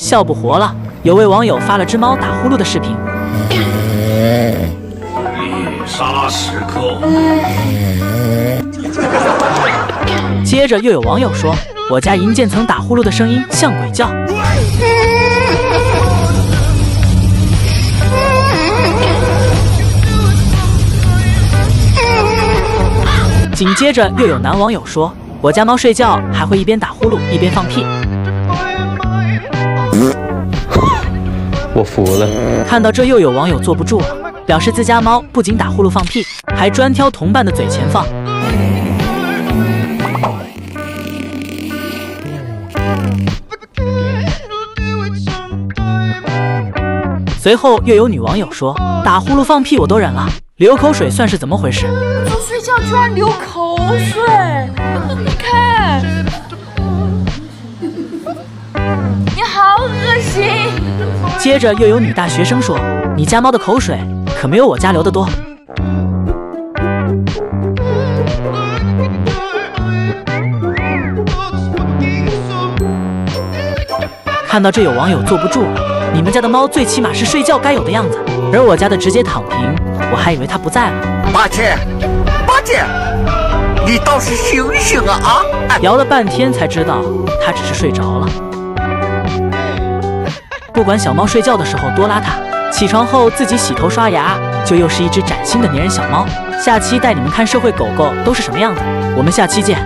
笑不活了。有位网友发了只猫打呼噜的视频。猎杀时刻。接着又有网友说，我家银渐层打呼噜的声音像鬼叫。紧接着又有男网友说，我家猫睡觉还会一边打呼噜一边放屁。我服了。看到这又有网友坐不住了，表示自家猫不仅打呼噜放屁，还专挑同伴的嘴前放。随后又有女网友说，打呼噜放屁我都忍了，流口水算是怎么回事？不睡觉居然流口水，你看，你好恶心。接着又有女大学生说，你家猫的口水可没有我家流得多。看到这有网友坐不住了，你们家的猫最起码是睡觉该有的样子，而我家的直接躺平，我还以为它不在了。八戒，八戒，你倒是醒醒啊！摇了半天才知道它只是睡着了。不管小猫睡觉的时候多邋遢，起床后自己洗头刷牙，就又是一只崭新的粘人小猫。下期带你们看社会狗狗都是什么样子，我们下期见。